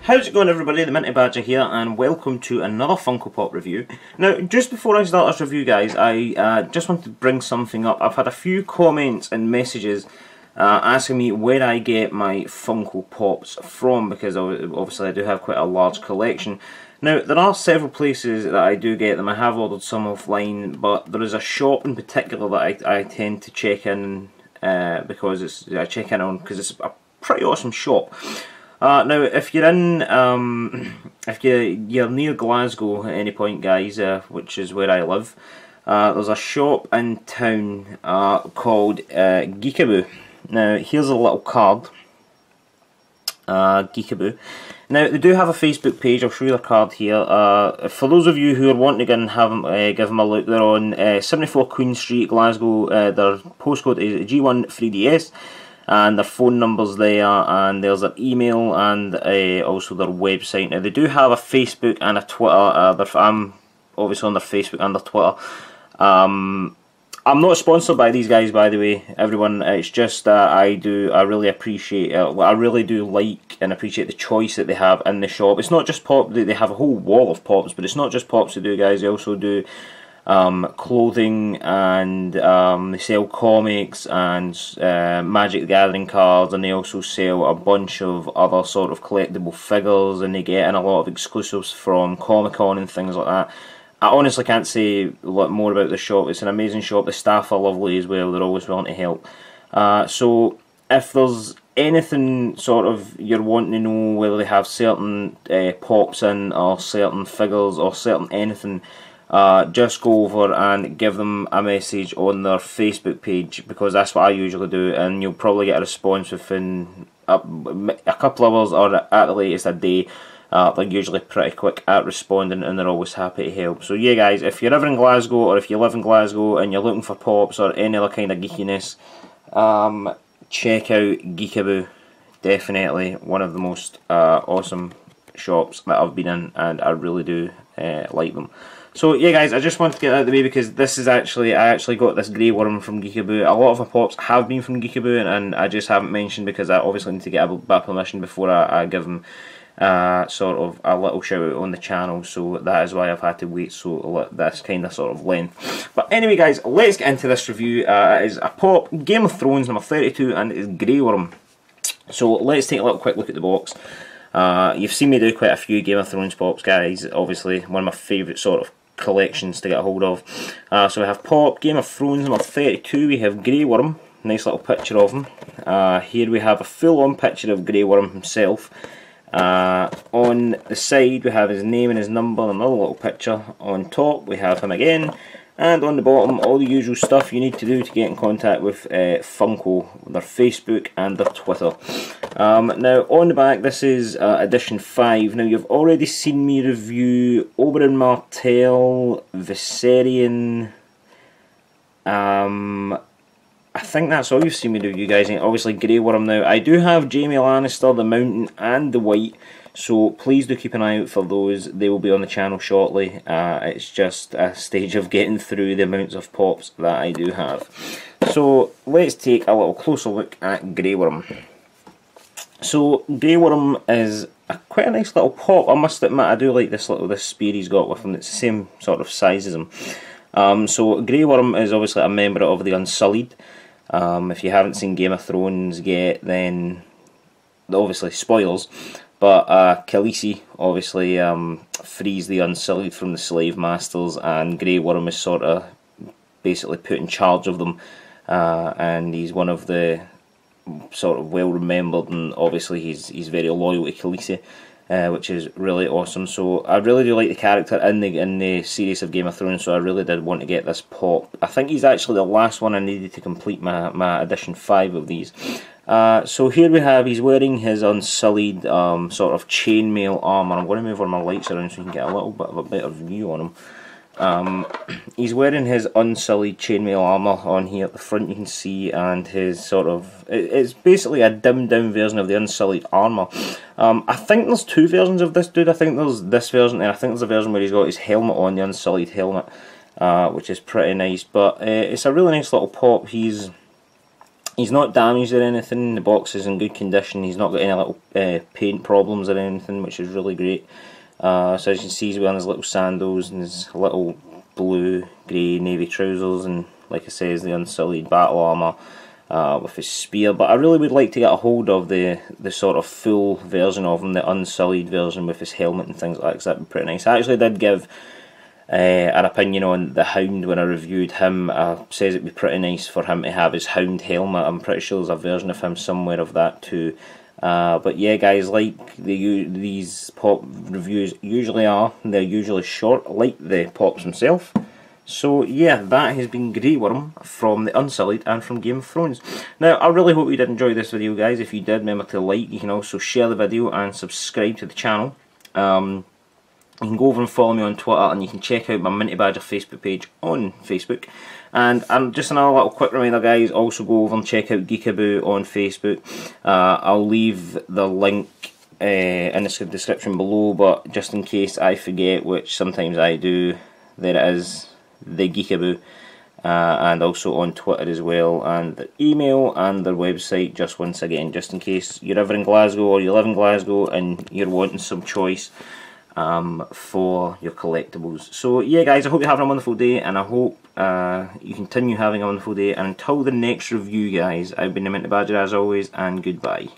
How's it going, everybody? The Minty Badger here, and welcome to another Funko Pop review. Now, just before I start this review, guys, I just want to bring something up. I've had a few comments and messages asking me where I get my Funko Pops from, because obviously I do have quite a large collection. Now, there are several places that I do get them. I have ordered some offline, but there is a shop in particular that I tend to check in because it's a pretty awesome shop. Now, if you're in, if you're near Glasgow at any point, guys, which is where I live, there's a shop in town called Geekaboo. Now, here's a little card, Geekaboo. Now, they do have a Facebook page. I'll show you their card here. For those of you who are wanting to go and give them a look, they're on 74 Queen Street, Glasgow. Their postcode is G13DS. And their phone number's there, and there's their email, and also their website. Now, they do have a Facebook and a Twitter. I'm obviously on their Facebook and their Twitter. I'm not sponsored by these guys, by the way, everyone. It's just that I really appreciate it. I really do like and appreciate the choice that they have in the shop. It's not just pop. They have a whole wall of pops, but it's not just pops they do, guys. They also do clothing, and they sell comics and Magic the Gathering cards, and they also sell a bunch of other sort of collectible figures, and they get in a lot of exclusives from Comic-Con and things like that. I honestly can't say a lot more about the shop. It's an amazing shop. The staff are lovely as well. They're always willing to help. So if there's anything sort of you're wanting to know, whether they have certain pops in, or certain figures, or certain anything, just go over and give them a message on their Facebook page, because that's what I usually do, and you'll probably get a response within a couple of hours, or at the latest a day. They're usually pretty quick at responding, and they're always happy to help. So yeah, guys, if you're ever in Glasgow, or if you live in Glasgow and you're looking for pops or any other kind of geekiness, check out Geekaboo. Definitely one of the most awesome shops that I've been in, and I really do like them. So yeah, guys, I just want to get out of the way, because this is I actually got this grey worm from Geekaboo. A lot of my pops have been from Geekaboo, and I just haven't mentioned, because I obviously need to get a bit of permission before I give them sort of a little shout out on the channel. So that is why I've had to wait so this kind of sort of length. But anyway, guys, let's get into this review. It is a pop, Game of Thrones number 32, and it is Grey Worm. So let's take a little quick look at the box. You've seen me do quite a few Game of Thrones pops, guys. Obviously, one of my favourite sort of collections to get a hold of. So we have pop, Game of Thrones number 32. We have Grey Worm. Nice little picture of him. Here we have a full-on picture of Grey Worm himself. On the side we have his name and his number, and another little picture. On top we have him again, and on the bottom all the usual stuff you need to do to get in contact with Funko, their Facebook and their Twitter. Now on the back, this is edition 5. Now, you've already seen me review Oberyn Martell, Viserion, I think that's all you've seen me do, you guys. Obviously, Grey Worm. Now, I do have Jaime Lannister, the Mountain, and the White, so please do keep an eye out for those. They will be on the channel shortly. It's just a stage of getting through the amounts of pops that I do have. So, let's take a little closer look at Grey Worm. So, Grey Worm is quite a nice little pop. I must admit, I do like this spear he's got with him. It's the same sort of size as him. So, Grey Worm is obviously a member of the Unsullied. If you haven't seen Game of Thrones yet, then obviously spoilers, but Khaleesi obviously frees the Unsullied from the slave masters, and Grey Worm is sort of basically put in charge of them, and he's one of the sort of well remembered, and obviously he's very loyal to Khaleesi, which is really awesome. So I really do like the character in the series of Game of Thrones, so I really did want to get this pop. I think he's actually the last one I needed to complete my edition 5 of these. So here we have, he's wearing his Unsullied sort of chainmail armour. I'm going to move all my lights around so you can get a little bit of a better view on him. He's wearing his Unsullied chainmail armour on here at the front, you can see, and his sort of, it's basically a dimmed down version of the Unsullied armour. I think there's two versions of this dude. I think there's this version, and I think there's a version where he's got his helmet on, the Unsullied helmet, which is pretty nice. But it's a really nice little pop. He's He's not damaged or anything. The box is in good condition. He's not got any little paint problems or anything, which is really great. So as you can see, he's wearing his little sandals and his little blue, grey, navy trousers, and like I say, the unsullied battle armour with his spear. But I really would like to get a hold of the sort of full version of him, the unsullied version with his helmet and things like that, because that'd be pretty nice. I actually did give an opinion on the Hound when I reviewed him. Says it'd be pretty nice for him to have his Hound helmet. I'm pretty sure there's a version of him somewhere of that too. But yeah, guys, like these pop reviews usually are, they're usually short, like the pops himself. So yeah, that has been Grey Worm from the Unsullied and from Game of Thrones. Now, I really hope you did enjoy this video, guys. If you did, remember to like. You can also share the video and subscribe to the channel. You can go over and follow me on Twitter, and you can check out my Minty Badger Facebook page on Facebook. And just another little quick reminder, guys, also go over and check out Geekaboo on Facebook. I'll leave the link in the description below, but just in case I forget, which sometimes I do, there it is, the Geekaboo. And also on Twitter as well, and their email and their website, just once again, just in case you're ever in Glasgow or you live in Glasgow and you're wanting some choice for your collectibles. So yeah, guys, I hope you're having a wonderful day, and I hope you continue having a wonderful day, and until the next review, guys, I've been the Minty Badger as always, and goodbye.